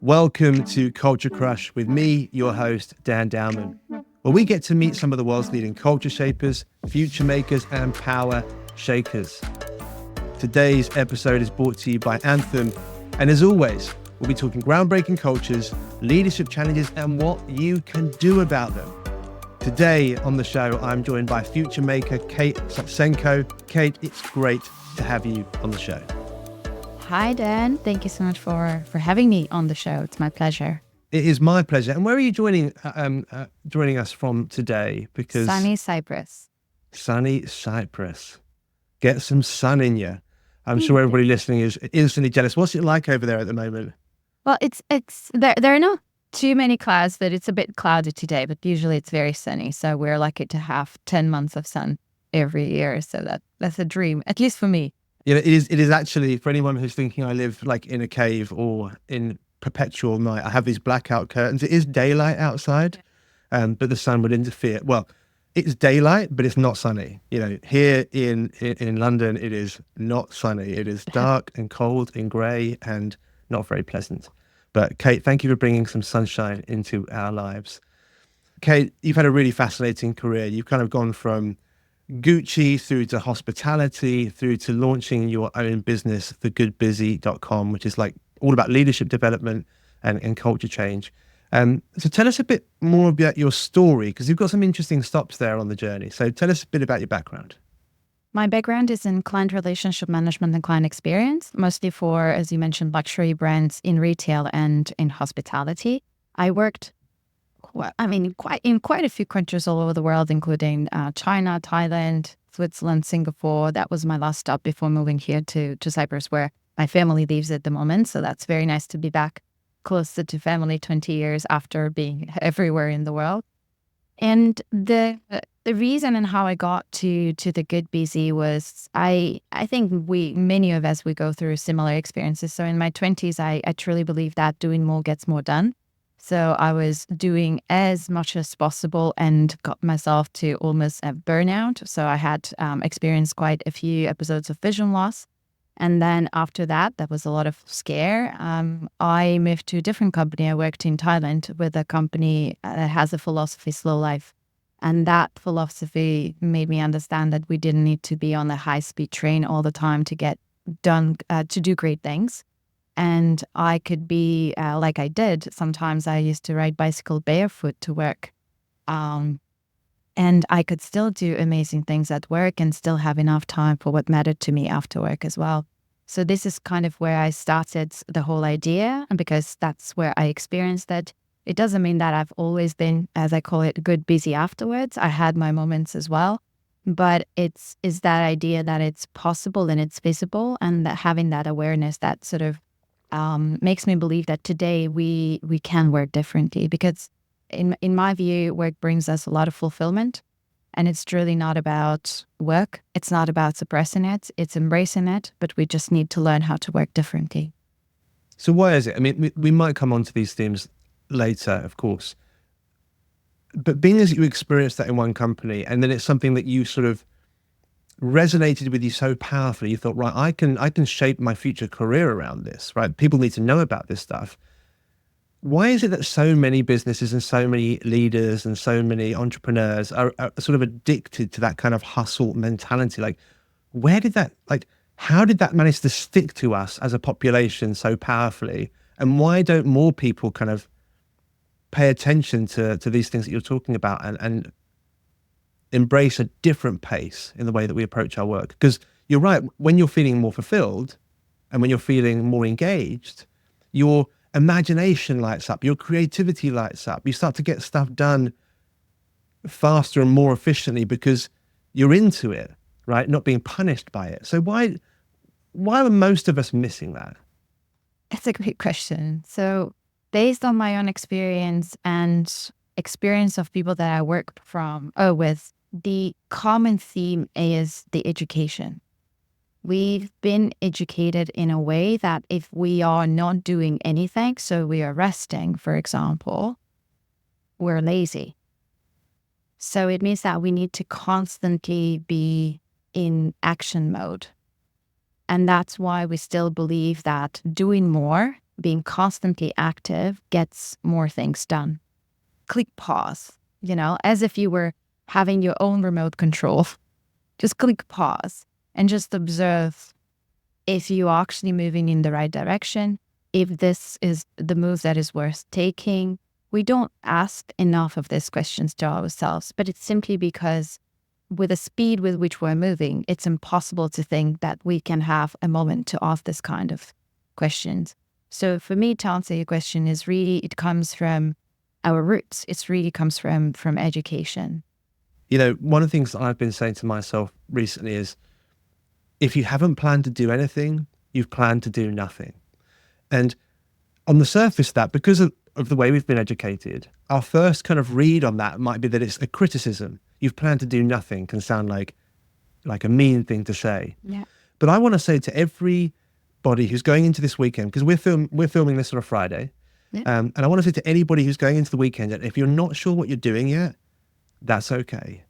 Welcome to Culture Crush with me, your host, Dan Dowman, where we get to meet some of the world's leading culture shapers, future makers, and power shakers. Today's episode is brought to you by Anthem, and as always, we'll be talking groundbreaking cultures, leadership challenges, and what you can do about them. Today on the show, I'm joined by future maker Kate Sotsenko. Kate, it's great to have you on the show. Hi, Dan. Thank you so much for having me on the show. It's my pleasure. It is my pleasure. And where are you joining us from today? Because Sunny Cyprus. Sunny Cyprus. Get some sun in you. I'm sure everybody listening is instantly jealous. What's it like over there at the moment? Well, it's there are not too many clouds, but it's a bit cloudy today, but usually it's very sunny. So we're lucky to have 10 months of sun every year. So that's a dream, at least for me. Yeah, it is actually, for anyone who's thinking I live like in a cave or in perpetual night, I have these blackout curtains. It is daylight outside, but the sun would interfere. Well, it's daylight, but it's not sunny. You know, here in London, it is not sunny. It is dark and cold and grey and not very pleasant. But Kate, thank you for bringing some sunshine into our lives. Kate, you've had a really fascinating career. You've kind of gone from Gucci through to hospitality, through to launching your own business, thegoodbusy.com, which is like all about leadership development and culture change. So tell us a bit more about your story, because you've got some interesting stops there on the journey. So tell us a bit about your background. My background is in client relationship management and client experience, mostly for, as you mentioned, luxury brands in retail and in hospitality. I worked in quite a few countries all over the world, including China, Thailand, Switzerland, Singapore. That was my last stop before moving here to Cyprus, where my family lives at the moment. So that's very nice to be back closer to family 20 years after being everywhere in the world. And the reason and how I got to the Good Busy was I think many of us, we go through similar experiences. So in my 20s, I truly believe that doing more gets more done. So I was doing as much as possible and got myself to almost a burnout. So I had experienced quite a few episodes of vision loss. And then after that, there was a lot of scare. I moved to a different company. I worked in Thailand with a company that has a philosophy, slow life. And that philosophy made me understand that we didn't need to be on the high-speed train all the time to get done, to do great things. And I could be like I did. Sometimes I used to ride bicycle barefoot to work. And I could still do amazing things at work and still have enough time for what mattered to me after work as well. So this is kind of where I started the whole idea. And because that's where I experienced it, it doesn't mean that I've always been, as I call it, good busy afterwards. I had my moments as well. But it's that idea that it's possible and it's visible, and that having that awareness that sort of makes me believe that today we can work differently, because in my view, work brings us a lot of fulfillment, and it's truly not about work. It's not about suppressing it. It's embracing it, but we just need to learn how to work differently. So why is it? I mean, we might come on to these themes later, of course, but being as you experienced that in one company, and then it's something that you sort of resonated with you so powerfully, you thought, right, I can shape my future career around this, right? People need to know about this stuff. Why is it that so many businesses and so many leaders and so many entrepreneurs are sort of addicted to that kind of hustle mentality? Like, how did that manage to stick to us as a population so powerfully? And why don't more people kind of pay attention to these things that you're talking about and embrace a different pace in the way that we approach our work? Because you're right, when you're feeling more fulfilled and when you're feeling more engaged, your imagination lights up, your creativity lights up. You start to get stuff done faster and more efficiently because you're into it, right? Not being punished by it. So why are most of us missing that? That's a great question. So based on my own experience and experience of people that I work with, the common theme is the education. We've been educated in a way that if we are not doing anything, so we are resting, for example, we're lazy. So it means that we need to constantly be in action mode. And that's why we still believe that doing more, being constantly active, gets more things done. Click pause, as if you were having your own remote control. Just click pause and just observe if you are actually moving in the right direction, if this is the move that is worth taking. We don't ask enough of these questions to ourselves, but it's simply because with the speed with which we're moving, it's impossible to think that we can have a moment to ask this kind of questions. So for me, to answer your question, is really, it comes from our roots. It really comes from education. One of the things that I've been saying to myself recently is, if you haven't planned to do anything, you've planned to do nothing. And on the surface, that because of the way we've been educated, our first kind of read on that might be that it's a criticism. You've planned to do nothing can sound like a mean thing to say. Yeah. But I want to say to everybody who's going into this weekend, because we're filming this on a Friday, Yeah. and I want to say to anybody who's going into the weekend that if you're not sure what you're doing yet, that's okay.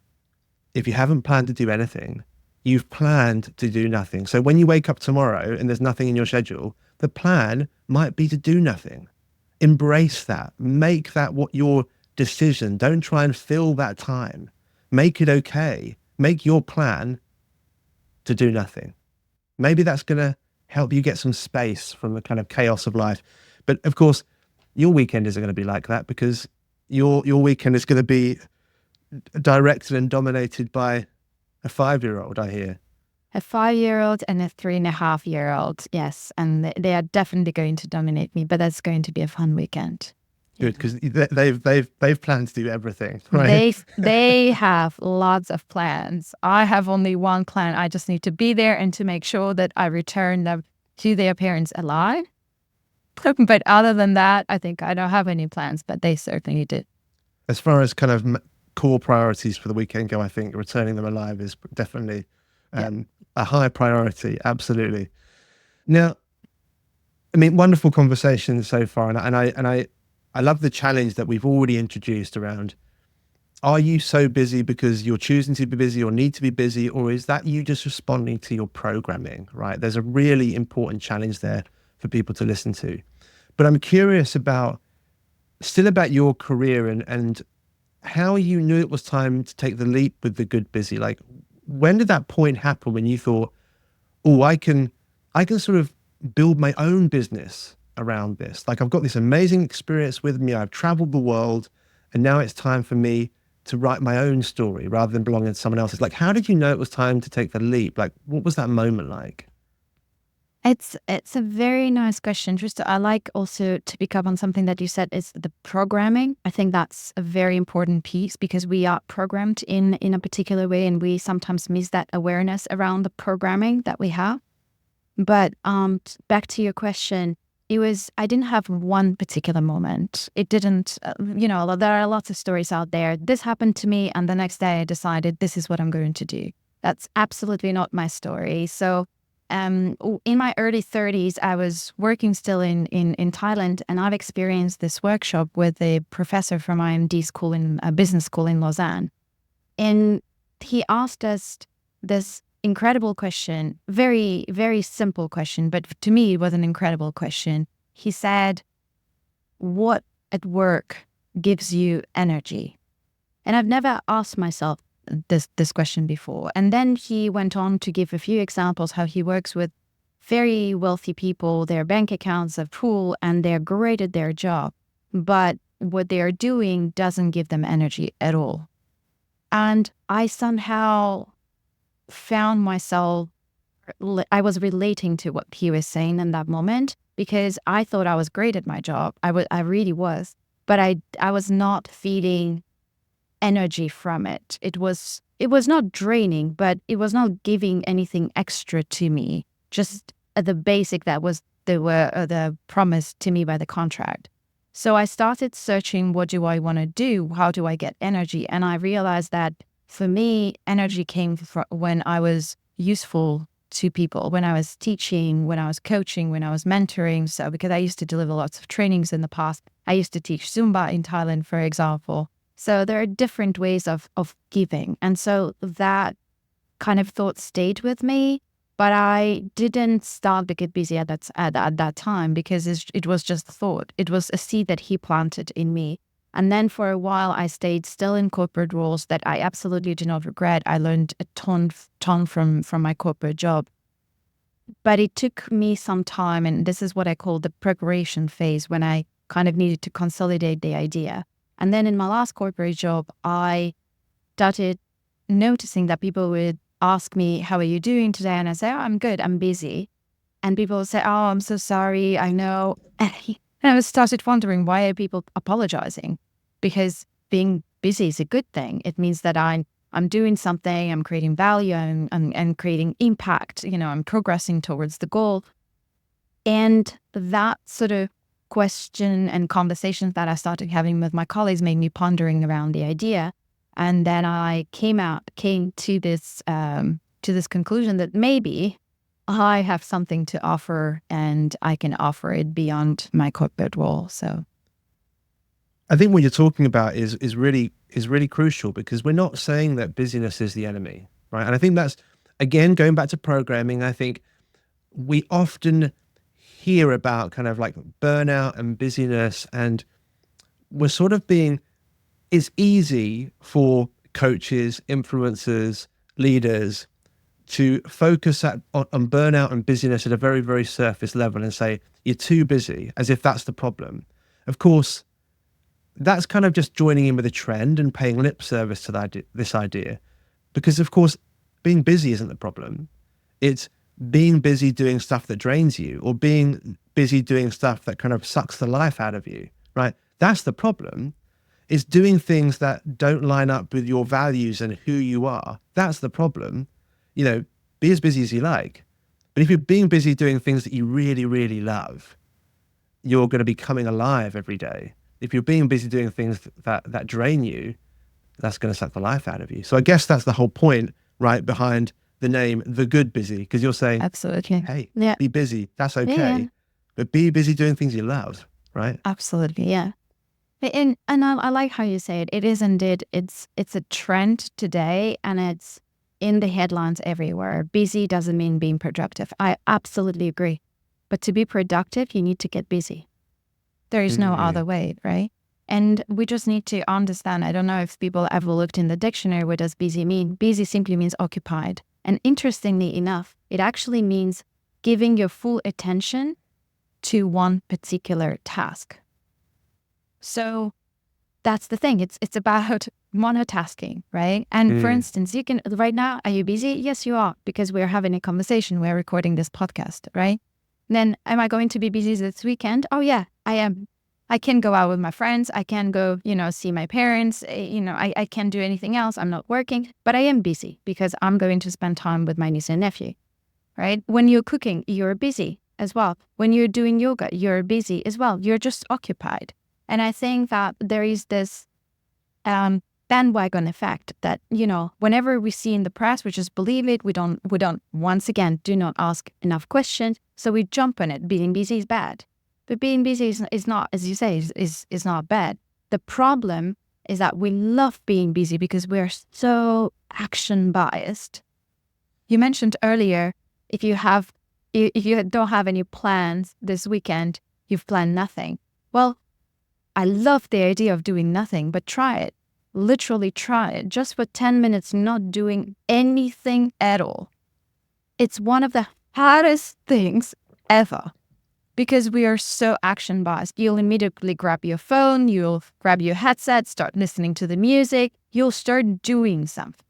If you haven't planned to do anything, you've planned to do nothing. So when you wake up tomorrow and there's nothing in your schedule, the plan might be to do nothing. Embrace that. Make that what your decision. Don't try and fill that time. Make it okay. Make your plan to do nothing. Maybe that's going to help you get some space from the kind of chaos of life. But of course, your weekend isn't going to be like that, because your weekend is going to be directed and dominated by a 5-year-old, I hear. A 5-year-old and a 3.5-year-old, yes. And they are definitely going to dominate me, but that's going to be a fun weekend. Good, because they've planned to do everything, right? They have lots of plans. I have only one plan. I just need to be there and to make sure that I return them to their parents alive. But other than that, I think I don't have any plans, but they certainly do. As far as kind of core priorities for the weekend go, I think returning them alive is definitely a high priority. Absolutely. Now, I mean, wonderful conversation so far, and I love the challenge that we've already introduced around, are you so busy because you're choosing to be busy or need to be busy, or is that you just responding to your programming, right? There's a really important challenge there for people to listen to. But I'm curious about your career and how you knew it was time to take the leap with the good busy. Like, when did that point happen when you thought, oh, I can sort of build my own business around this? Like, I've got this amazing experience with me. I've traveled the world, and now it's time for me to write my own story rather than belonging to someone else's. Like, how did you know it was time to take the leap? Like, what was that moment like? It's a very nice question, Trista. I like also to pick up on something that you said, is the programming. I think that's a very important piece, because we are programmed in a particular way, and we sometimes miss that awareness around the programming that we have. But back to your question, I didn't have one particular moment. It didn't, there are lots of stories out there. This happened to me, and the next day I decided this is what I'm going to do. That's absolutely not my story. So in my early 30s, I was working still in Thailand, and I've experienced this workshop with a professor from IMD school business school in Lausanne. And he asked us this incredible question, very, very simple question, but to me it was an incredible question. He said, what at work gives you energy? And I've never asked myself this question before. And then he went on to give a few examples how he works with very wealthy people. Their bank accounts are full and they're great at their job, but what they are doing doesn't give them energy at all. And I somehow found myself, I was relating to what he was saying in that moment, because I thought I was great at my job. I really was, but I was not feeling energy from it. It was not draining, but it was not giving anything extra to me. Just the basic that was the promise to me by the contract. So I started searching, what do I want to do? How do I get energy? And I realized that for me, energy came from when I was useful to people, when I was teaching, when I was coaching, when I was mentoring. So because I used to deliver lots of trainings in the past, I used to teach Zumba in Thailand, for example. So there are different ways of giving. And so that kind of thought stayed with me. But I didn't start to get busy at that time because it was just a thought. It was a seed that he planted in me. And then for a while, I stayed still in corporate roles that I absolutely do not regret. I learned a ton from my corporate job. But it took me some time, and this is what I call the preparation phase, when I kind of needed to consolidate the idea. And then in my last corporate job, I started noticing that people would ask me, how are you doing today? And I say, oh, I'm good, I'm busy. And people would say, oh, I'm so sorry, I know. And I started wondering, why are people apologizing? Because being busy is a good thing. It means that I'm doing something, I'm creating value, and creating impact, I'm progressing towards the goal. And that sort of question and conversations that I started having with my colleagues made me pondering around the idea. And then I came to this conclusion that maybe I have something to offer and I can offer it beyond my corporate role. So I think what you're talking about is really crucial, because we're not saying that busyness is the enemy, right? And I think that's, again, going back to programming, I think we often hear about kind of like burnout and busyness, and we're sort of it's easy for coaches, influencers, leaders to focus on burnout and busyness at a very, very surface level and say, you're too busy, as if that's the problem. Of course, that's kind of just joining in with a trend and paying lip service to this idea. Because, of course, being busy isn't the problem. It's being busy doing stuff that drains you, or being busy doing stuff that kind of sucks the life out of you, right? That's the problem. It's doing things that don't line up with your values and who you are. That's the problem. Be as busy as you like. But if you're being busy doing things that you really, really love, you're going to be coming alive every day. If you're being busy doing things that drain you, that's going to suck the life out of you. So I guess that's the whole point, right, behind the name The Good Busy, because you're saying, absolutely, hey, yeah, be busy. That's okay. yeah. But be busy doing things you love, right? Absolutely, yeah. And I like how you say it. It is indeed. It's a trend today, and it's in the headlines everywhere. Busy doesn't mean being productive. I absolutely agree. But to be productive, you need to get busy. There is no other way, right? And we just need to understand. I don't know if people ever looked in the dictionary. What does busy mean? Busy simply means occupied. And interestingly enough, it actually means giving your full attention to one particular task. So that's the thing. It's about monotasking, right? And for instance, you can, right now, are you busy? Yes, you are, because we're having a conversation. We're recording this podcast, right? Then am I going to be busy this weekend? Oh yeah, I am. I can go out with my friends. I can go, see my parents. I can't do anything else. I'm not working, but I am busy because I'm going to spend time with my niece and nephew, right? When you're cooking, you're busy as well. When you're doing yoga, you're busy as well. You're just occupied. And I think that there is this bandwagon effect that, whenever we see in the press, we just believe it. We don't, once again, do not ask enough questions. So we jump on it. Being busy is bad. But being busy is not, as you say, is not bad. The problem is that we love being busy because we're so action biased. You mentioned earlier, if you don't have any plans this weekend, you've planned nothing. Well, I love the idea of doing nothing, but try it. Literally try it. Just for 10 minutes, not doing anything at all. It's one of the hardest things ever because we are so action biased. You'll immediately grab your phone, you'll grab your headset, start listening to the music, you'll start doing something.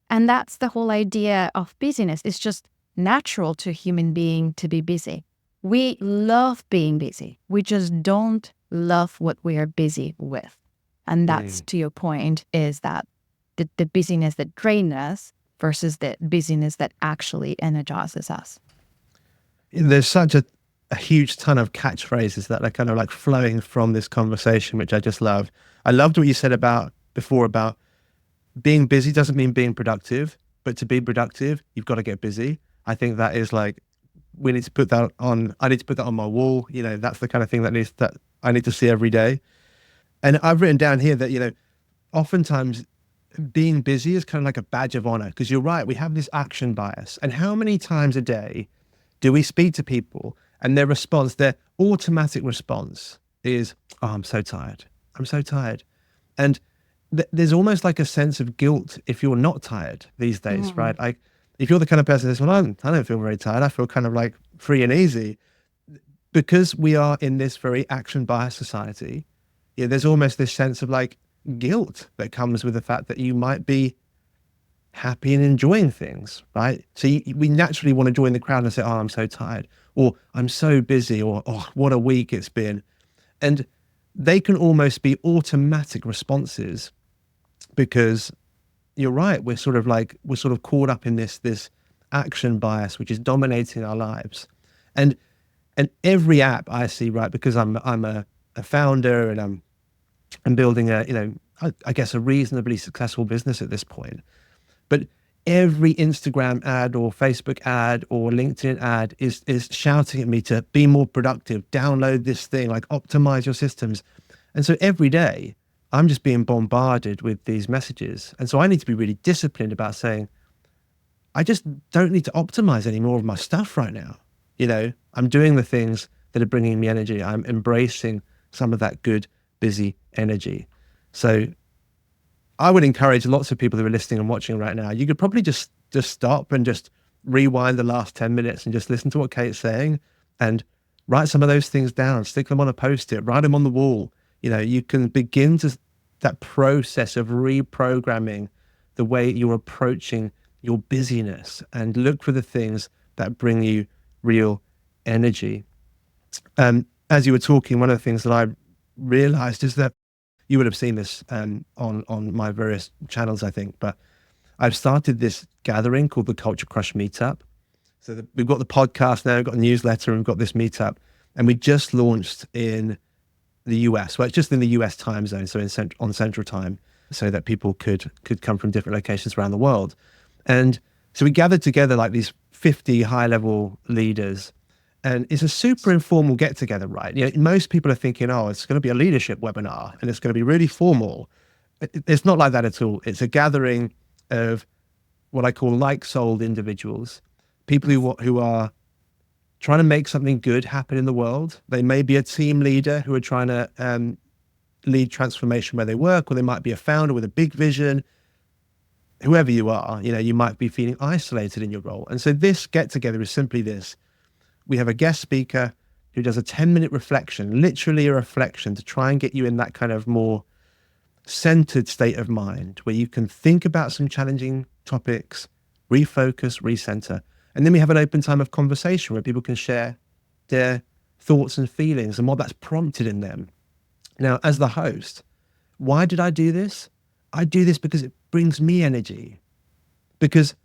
And that's the whole idea of busyness. It's just natural to a human being to be busy. We love being busy. We just don't love what we are busy with. And that's, to your point, is that the busyness that drains us versus the busyness that actually energizes us. There's such a huge ton of catchphrases that are kind of like flowing from this conversation, which I just love. I loved what you said before about being busy doesn't mean being productive, but to be productive, you've got to get busy. I think that is like, I need to put that on my wall. That's the kind of thing that I need to see every day. And I've written down here that, oftentimes being busy is kind of like a badge of honor, because you're right, we have this action bias. And how many times a day do we speak to people and their response, their automatic response is, oh, I'm so tired. I'm so tired. And there's almost like a sense of guilt if you're not tired these days, right? Like if you're the kind of person that says, well, I don't feel very tired. I feel kind of like free and easy. Because we are in this very action biased society, yeah, there's almost this sense of like guilt that comes with the fact that you might be happy and enjoying things, right? So we naturally want to join the crowd and say, oh, I'm so tired, or I'm so busy, or oh, what a week it's been. And they can almost be automatic responses, because you're right, we're sort of caught up in this action bias, which is dominating our lives. And every app I see, right, because I'm a founder, and I'm building I guess a reasonably successful business at this point. But every Instagram ad or Facebook ad or LinkedIn ad is shouting at me to be more productive, download this thing, like optimize your systems. And so every day I'm just being bombarded with these messages. And so I need to be really disciplined about saying, I just don't need to optimize any more of my stuff right now. I'm doing the things that are bringing me energy. I'm embracing some of that good, busy energy. So I would encourage lots of people who are listening and watching right now, you could probably just stop and just rewind the last 10 minutes and just listen to what Kate's saying and write some of those things down, stick them on a Post-it, write them on the wall. You can begin that process of reprogramming the way you're approaching your busyness and look for the things that bring you real energy. As you were talking, one of the things that I realized is that you would have seen this on my various channels, I think, but I've started this gathering called the Culture Crush Meetup. So we've got the podcast now, we've got a newsletter, and we've got this meetup, and we just launched in the US. Well, it's just in the US time zone, so on Central Time, so that people could come from different locations around the world. And so we gathered together like these 50 high-level leaders, and it's a super informal get-together, right? Most people are thinking, oh, it's going to be a leadership webinar, and it's going to be really formal. It's not like that at all. It's a gathering of what I call like-souled individuals, people who are trying to make something good happen in the world. They may be a team leader who are trying to lead transformation where they work, or they might be a founder with a big vision. Whoever you are, you might be feeling isolated in your role. And so this get-together is simply this. We have a guest speaker who does a 10-minute reflection, literally a reflection, to try and get you in that kind of more centered state of mind where you can think about some challenging topics, refocus, recenter. And then we have an open time of conversation where people can share their thoughts and feelings and what that's prompted in them. Now, as the host, why did I do this? I do this because it brings me energy, because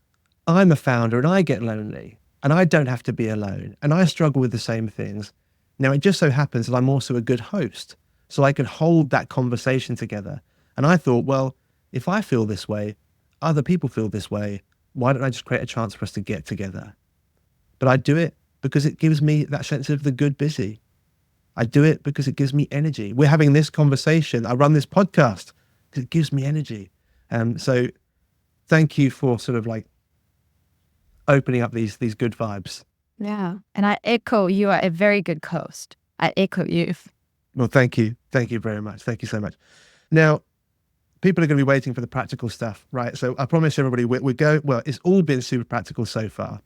I'm a founder and I get lonely and I don't have to be alone and I struggle with the same things. Now, it just so happens that I'm also a good host, so I can hold that conversation together. And I thought, well, if I feel this way, other people feel this way, why don't I just create a chance for us to get together? But I do it because it gives me that sense of the good busy. I do it because it gives me energy. We're having this conversation. I run this podcast because it gives me energy. So thank you for sort of like opening up these good vibes. Yeah. And I echo, you are a very good host. I echo you. Well, thank you. Thank you very much. Thank you so much. Now, people are going to be waiting for the practical stuff, right? So I promise everybody well, it's all been super practical so far.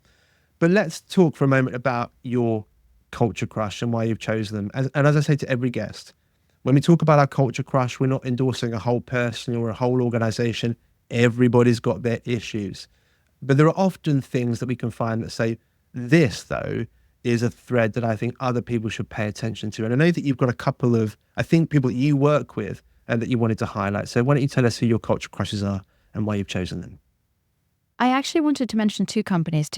But let's talk for a moment about your culture crush and why you've chosen them. And as I say to every guest, when we talk about our culture crush, we're not endorsing a whole person or a whole organization. Everybody's got their issues. But there are often things that we can find that say, this, though, is a thread that I think other people should pay attention to. And I know that you've got a couple of, I think, people that you work with and that you wanted to highlight. So why don't you tell us who your culture crushes are and why you've chosen them? I actually wanted to mention two companies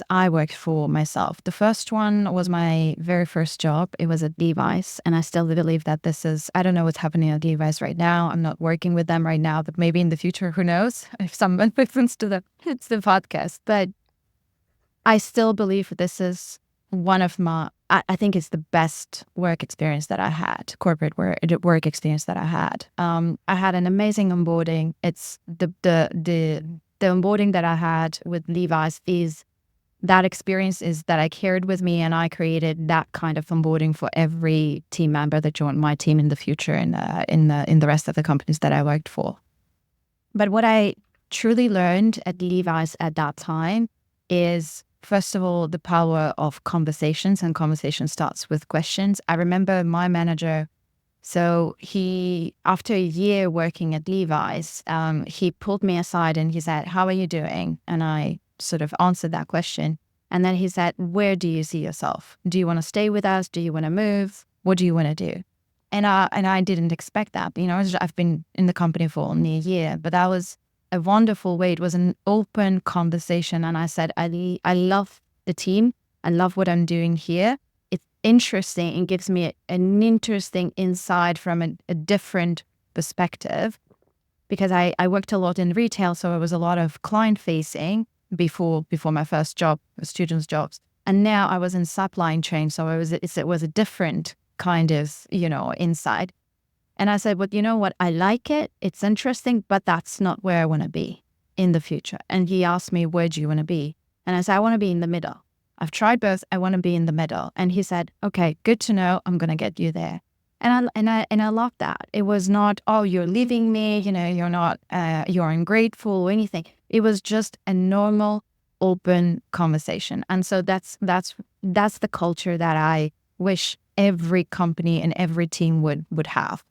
I worked for myself. The first one was my very first job. It was at Levi's. And I still believe that I don't know what's happening at Levi's right now. I'm not working with them right now, but maybe in the future, who knows, if someone listens to the podcast. But I still believe this is one of my, I think it's the best work experience that I had, corporate work experience that I had. I had an amazing onboarding. It's the onboarding that I had with Levi's is that experience is that I carried with me, and I created that kind of onboarding for every team member that joined my team in the future and in the rest of the companies that I worked for. But what I truly learned at Levi's at that time is, first of all, the power of conversations, and conversation starts with questions. I remember my manager, so after a year working at Levi's, he pulled me aside and he said, "How are you doing?" And I sort of answered that question. And then he said, "Where do you see yourself? Do you want to stay with us? Do you want to move? What do you want to do?" And I didn't expect that. I've been in the company for only a year, but that was a wonderful way. It was an open conversation. And I said, I love the team. I love what I'm doing here. It's interesting and gives me an interesting insight from a different perspective, because I worked a lot in retail. So it was a lot of client facing before my first job, students' jobs. And now I was in supply chain. So it was a different kind of, insight. And I said, "But you know what? I like it. It's interesting, but that's not where I want to be in the future." And he asked me, "Where do you want to be?" And I said, "I want to be in the middle. I've tried both. I want to be in the middle." And he said, "Okay, good to know. I'm going to get you there." And I loved that. It was not, "Oh, you're leaving me. You're not, you're ungrateful or anything." It was just a normal, open conversation. And so that's the culture that I wish every company and every team would have.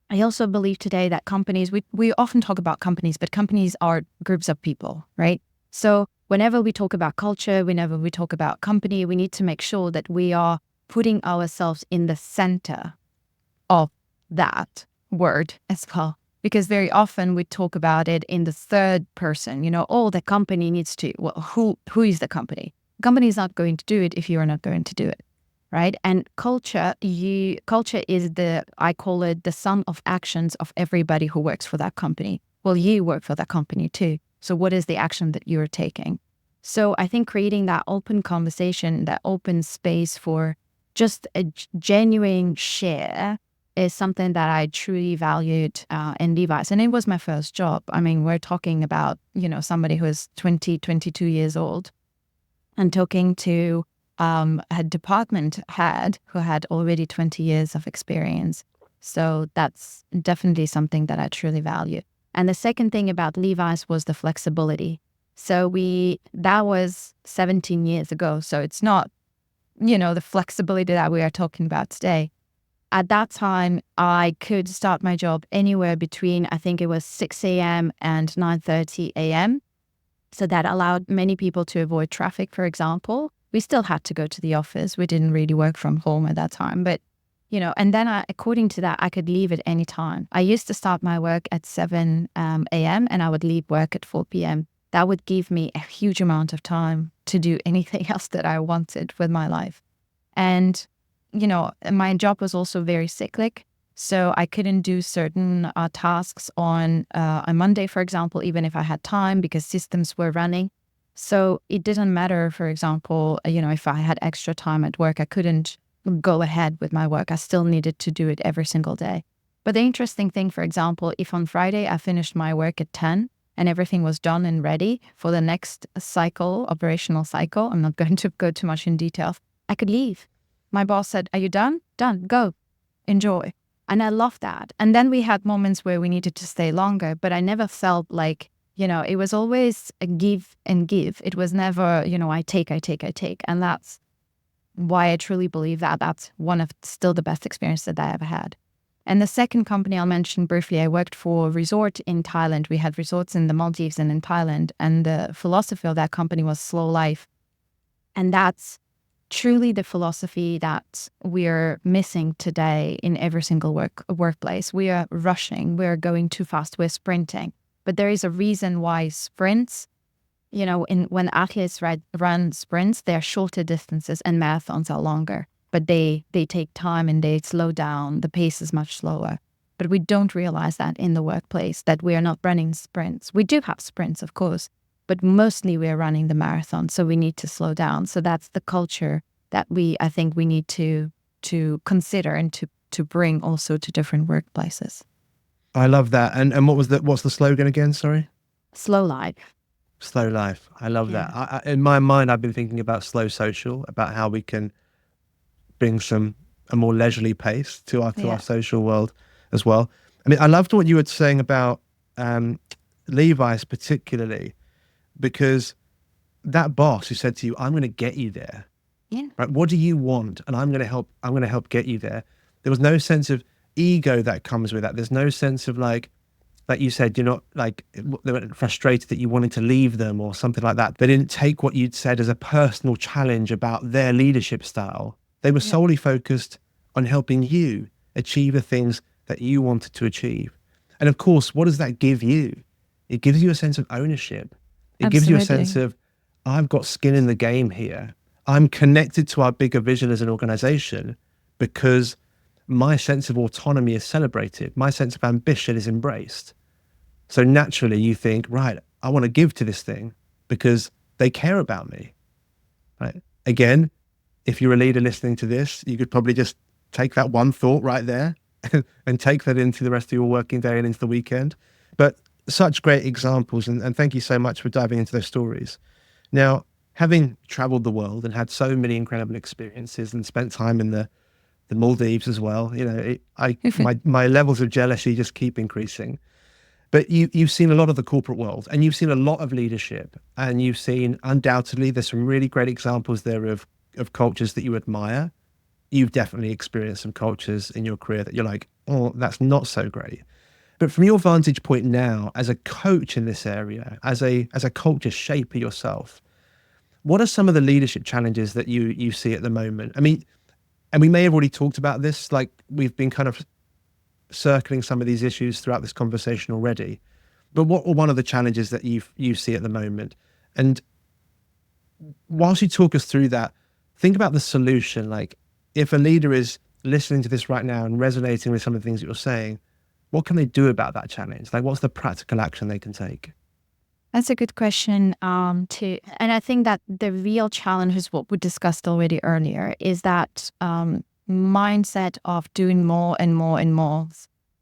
I also believe today that companies, we often talk about companies, but companies are groups of people, right? So whenever we talk about culture, whenever we talk about company, we need to make sure that we are putting ourselves in the center of that word as well. Because very often we talk about it in the third person, "Oh, the company needs to," well, who is the company? The company is not going to do it if you are not going to do it. Right? And culture is I call it the sum of actions of everybody who works for that company. Well, you work for that company too. So what is the action that you're taking? So I think creating that open conversation, that open space for just a genuine share is something that I truly valued in Levi's. And it was my first job. I mean, we're talking about, somebody who is 20, 22 years old, and talking to a department head who had already 20 years of experience. So that's definitely something that I truly value. And the second thing about Levi's was the flexibility. So that was 17 years ago. So it's not, the flexibility that we are talking about today. At that time, I could start my job anywhere between, I think it was 6 a.m. and 9:30 a.m. So that allowed many people to avoid traffic, for example. We still had to go to the office. We didn't really work from home at that time. But, and then according to that, I could leave at any time. I used to start my work at 7 a.m. and I would leave work at 4 p.m. That would give me a huge amount of time to do anything else that I wanted with my life. And, my job was also very cyclic. So I couldn't do certain tasks on a Monday, for example, even if I had time, because systems were running. So it didn't matter, for example, if I had extra time at work, I couldn't go ahead with my work. I still needed to do it every single day. But the interesting thing, for example, if on Friday I finished my work at 10 and everything was done and ready for the next operational cycle, I'm not going to go too much in detail, I could leave. My boss said, "Are you done? Done. Go. Enjoy." And I loved that. And then we had moments where we needed to stay longer, but I never felt like, it was always a give and give. It was never, I take. And that's why I truly believe that that's one of still the best experiences that I ever had. And the second company I'll mention briefly, I worked for a resort in Thailand. We had resorts in the Maldives and in Thailand. And the philosophy of that company was slow life. And that's truly the philosophy that we're missing today in every single workplace. We are rushing. We're going too fast. We're sprinting. But there is a reason why sprints, when athletes run sprints, they're shorter distances and marathons are longer. But they take time and they slow down. The pace is much slower. But we don't realize that in the workplace, that we are not running sprints. We do have sprints, of course, but mostly we're running the marathon. So we need to slow down. So that's the culture that I think we need to consider and to bring also to different workplaces. I love that. And what's the slogan again? Sorry. Slow life. Slow life. I love Yeah. that. In my mind, I've been thinking about slow social, about how we can bring a more leisurely pace to our social world as well. I mean, I loved what you were saying about Levi's particularly, because that boss who said to you, "I'm going to get you there." Yeah. Right? What do you want? And I'm going to help. I'm going to help get you there. There was no sense of ego that comes with that. There's no sense of like you said, you're not like they were frustrated that you wanted to leave them or something like that. They didn't take what you'd said as a personal challenge about their leadership style. They were solely focused on helping you achieve the things that you wanted to achieve. And of course, what does that give you? It gives you a sense of ownership. It gives you a sense of, I've got skin in the game here. I'm connected to our bigger vision as an organization because my sense of autonomy is celebrated. My sense of ambition is embraced. So naturally you think, right, I want to give to this thing because they care about me. Right? Again, if you're a leader listening to this, you could probably just take that one thought right there and take that into the rest of your working day and into the weekend. But such great examples. And thank you so much for diving into those stories. Now, having traveled the world and had so many incredible experiences and spent time in the Maldives as well, my levels of jealousy just keep increasing. But you've seen a lot of the corporate world and you've seen a lot of leadership, and you've seen, undoubtedly, there's some really great examples there of cultures that you admire. You've definitely experienced some cultures in your career that you're like, oh, that's not so great. But from your vantage point now, as a coach in this area, as a culture shaper yourself, what are some of the leadership challenges that you see at the moment? I mean, and we may have already talked about this, like we've been kind of circling some of these issues throughout this conversation already. But what are one of the challenges that you see at the moment? And whilst you talk us through that, think about the solution. Like, if a leader is listening to this right now and resonating with some of the things that you're saying, what can they do about that challenge? Like, what's the practical action they can take? That's a good question. And I think that the real challenge is what we discussed already earlier, is that mindset of doing more and more and more.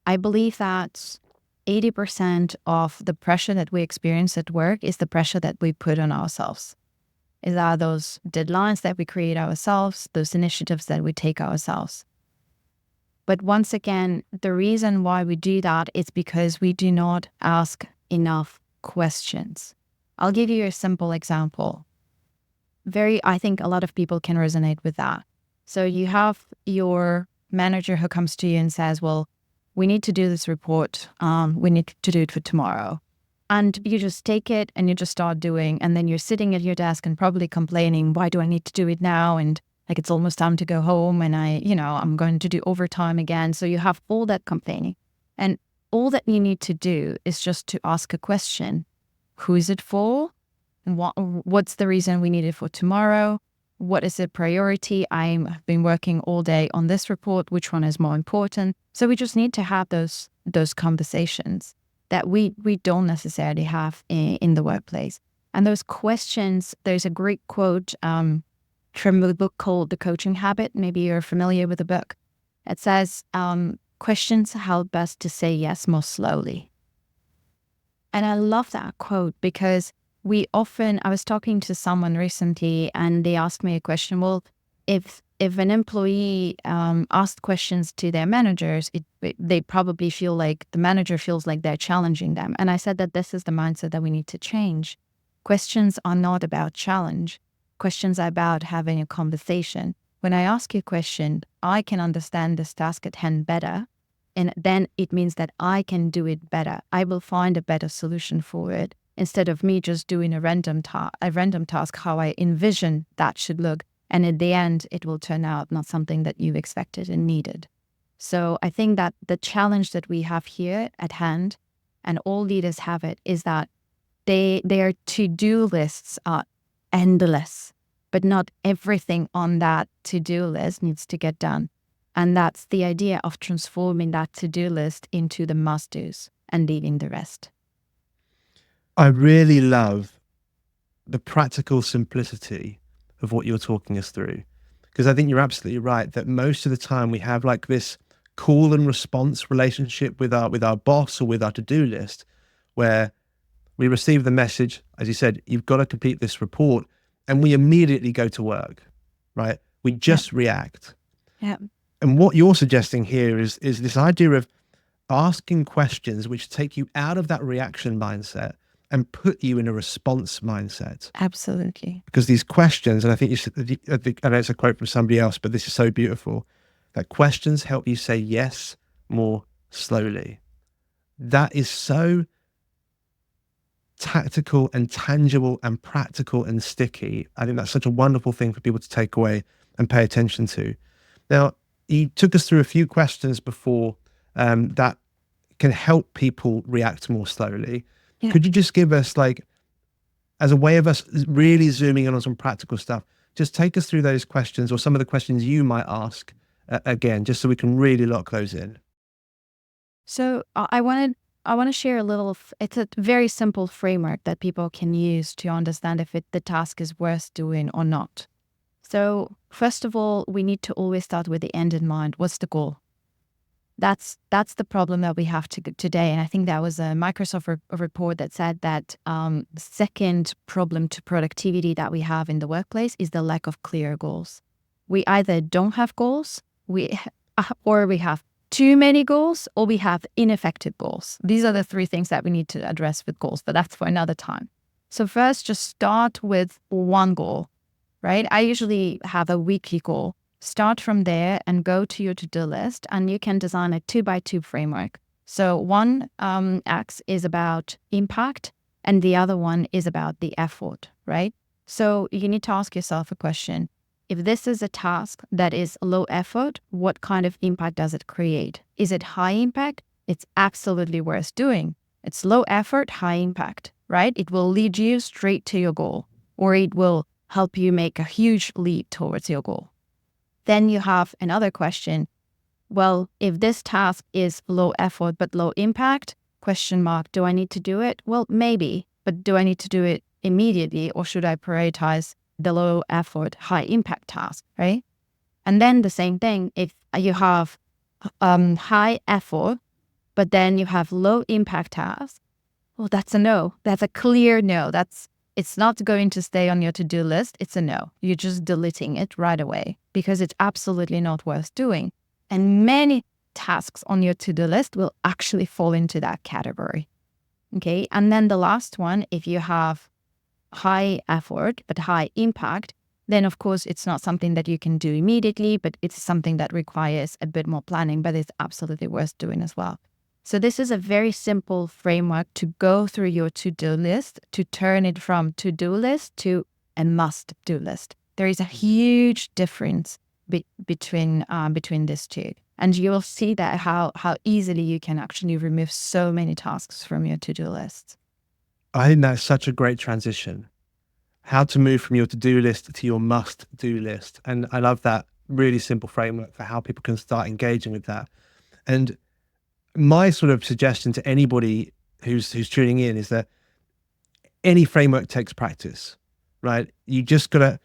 I believe that 80% of the pressure that we experience at work is the pressure that we put on ourselves. Is are those deadlines that we create ourselves, those initiatives that we take ourselves. But once again, the reason why we do that is because we do not ask enough questions. I'll give you a simple example. I think a lot of people can resonate with that. So you have your manager who comes to you and says, well, we need to do this report. We need to do it for tomorrow. And you just take it and you just start doing. And then you're sitting at your desk and probably complaining, why do I need to do it now? And like, it's almost time to go home and I'm going to do overtime again. So you have all that complaining. And all that you need to do is just to ask a question. Who is it for? And what's the reason we need it for tomorrow? What is the priority? I've been working all day on this report. Which one is more important? So we just need to have those conversations that we don't necessarily have in the workplace. And those questions, there's a great quote from a book called The Coaching Habit. Maybe you're familiar with the book. It says, questions help us to say yes more slowly. And I love that quote because I was talking to someone recently and they asked me a question. Well, if an employee asked questions to their managers, they probably feel like the manager feels like they're challenging them. And I said that this is the mindset that we need to change. Questions are not about challenge. Questions are about having a conversation. When I ask you a question, I can understand this task at hand better. And then it means that I can do it better. I will find a better solution for it instead of me just doing a random task, how I envision that should look. And at the end, it will turn out not something that you expected and needed. So I think that the challenge that we have here at hand, and all leaders have it, is that their to-do lists are endless, but not everything on that to-do list needs to get done. And that's the idea of transforming that to-do list into the must-dos and leaving the rest. I really love the practical simplicity of what you're talking us through. Because I think you're absolutely right that most of the time we have like this call and response relationship with our boss or with our to-do list, where we receive the message, as you said, you've got to complete this report, and we immediately go to work, right? We Yeah. just react. Yeah. And what you're suggesting here is this idea of asking questions which take you out of that reaction mindset and put you in a response mindset. Absolutely. Because these questions, and I think I know it's a quote from somebody else, but this is so beautiful, that questions help you say yes more slowly. That is so tactical and tangible and practical and sticky. I think that's such a wonderful thing for people to take away and pay attention to. Now, you took us through a few questions before that can help people react more slowly. Yeah. Could you just give us, like, as a way of us really zooming in on some practical stuff, just take us through those questions or some of the questions you might ask again, just so we can really lock those in. So I want to share a little. It's a very simple framework that people can use to understand if the task is worth doing or not. So first of all, we need to always start with the end in mind. What's the goal? That's the problem that we have today. And I think that was a Microsoft report that said that the second problem to productivity that we have in the workplace is the lack of clear goals. We either don't have goals, or we have too many goals, or we have ineffective goals. These are the three things that we need to address with goals, but that's for another time. So first, just start with one goal, right? I usually have a weekly goal. Start from there and go to your to-do list, and you can design a 2x2 framework. So one X is about impact, and the other one is about the effort, right? So you need to ask yourself a question. If this is a task that is low effort, what kind of impact does it create? Is it high impact? It's absolutely worth doing. It's low effort, high impact, right? It will lead you straight to your goal, or it will help you make a huge leap towards your goal. Then you have another question. Well, if this task is low effort but low impact, do I need to do it? Well, maybe, but do I need to do it immediately, or should I prioritize the low effort, high impact task, right? And then the same thing, if you have high effort, but then you have low impact task, well, that's a no. That's a clear no. It's not going to stay on your to-do list. It's a no. You're just deleting it right away because it's absolutely not worth doing. And many tasks on your to-do list will actually fall into that category. Okay. And then the last one, if you have high effort but high impact, then of course it's not something that you can do immediately, but it's something that requires a bit more planning, but it's absolutely worth doing as well. So this is a very simple framework to go through your to-do list, to turn it from to-do list to a must-do list. There is a huge difference between these two. And you will see that how easily you can actually remove so many tasks from your to-do list. I think that's such a great transition. How to move from your to-do list to your must-do list. And I love that really simple framework for how people can start engaging with that. And my sort of suggestion to anybody who's tuning in is that any framework takes practice, right? You just got to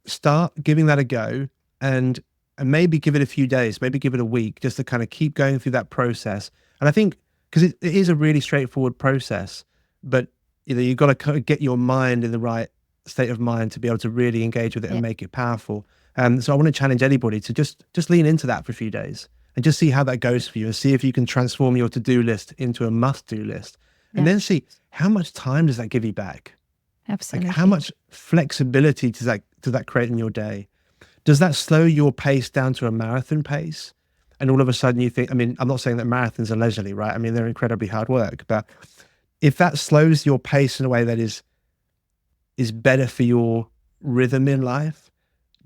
start giving that a go and maybe give it a few days, maybe give it a week, just to kind of keep going through that process. And I think, because it is a really straightforward process, but you've got to kind of get your mind in the right state of mind to be able to really engage with it and make it powerful. So I want to challenge anybody to just lean into that for a few days and just see how that goes for you, and see if you can transform your to-do list into a must-do list, and then see how much time does that give you back. Absolutely. Like, how much flexibility does that create in your day? Does that slow your pace down to a marathon pace? And all of a sudden you think, I mean, I'm not saying that marathons are leisurely, right? I mean, they're incredibly hard work, but if that slows your pace in a way that is better for your rhythm in life,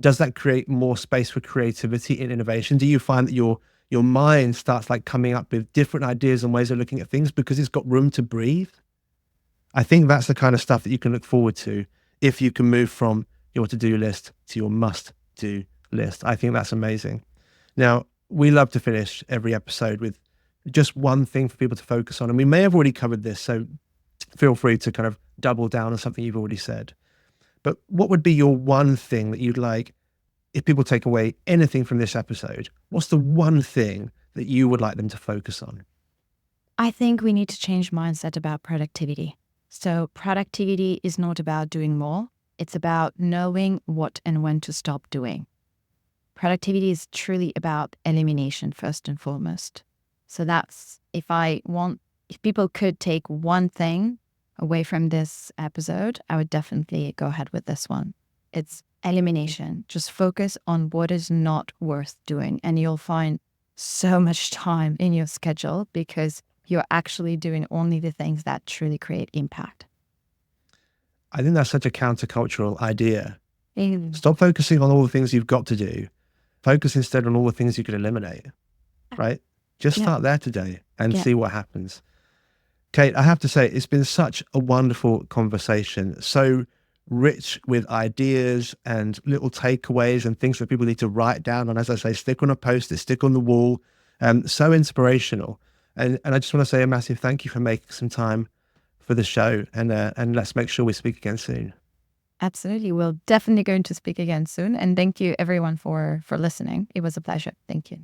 does that create more space for creativity and innovation? Do you find that your mind starts like coming up with different ideas and ways of looking at things because it's got room to breathe? I think that's the kind of stuff that you can look forward to if you can move from your to-do list to your must-do list. I think that's amazing. Now, we love to finish every episode with just one thing for people to focus on. And we may have already covered this, so feel free to kind of double down on something you've already said. But what would be your one thing that you'd like if people take away anything from this episode, what's the one thing that you would like them to focus on? I think we need to change mindset about productivity. So productivity is not about doing more. It's about knowing what and when to stop doing. Productivity is truly about elimination first and foremost. So that's, if people could take one thing away from this episode, I would definitely go ahead with this one. It's elimination. Just focus on what is not worth doing, and you'll find so much time in your schedule because you're actually doing only the things that truly create impact. I think that's such a countercultural idea. Mm. Stop focusing on all the things you've got to do. Focus instead on all the things you could eliminate, right? Just start there today and see what happens. Kate, I have to say, it's been such a wonderful conversation. So rich with ideas and little takeaways and things that people need to write down. And as I say, stick on a post-it, stick on the wall. So inspirational. And I just want to say a massive thank you for making some time for the show. And let's make sure we speak again soon. Absolutely. We're definitely going to speak again soon. And thank you everyone for listening. It was a pleasure. Thank you.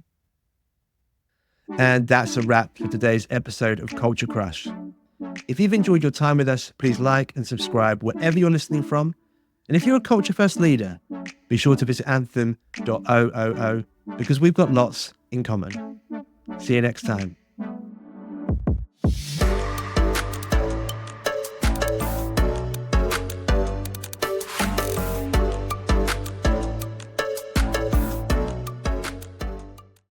And that's a wrap for today's episode of Culture Crush. If you've enjoyed your time with us, please like and subscribe wherever you're listening from. And if you're a Culture First leader, be sure to visit anthem.oo because we've got lots in common. See you next time.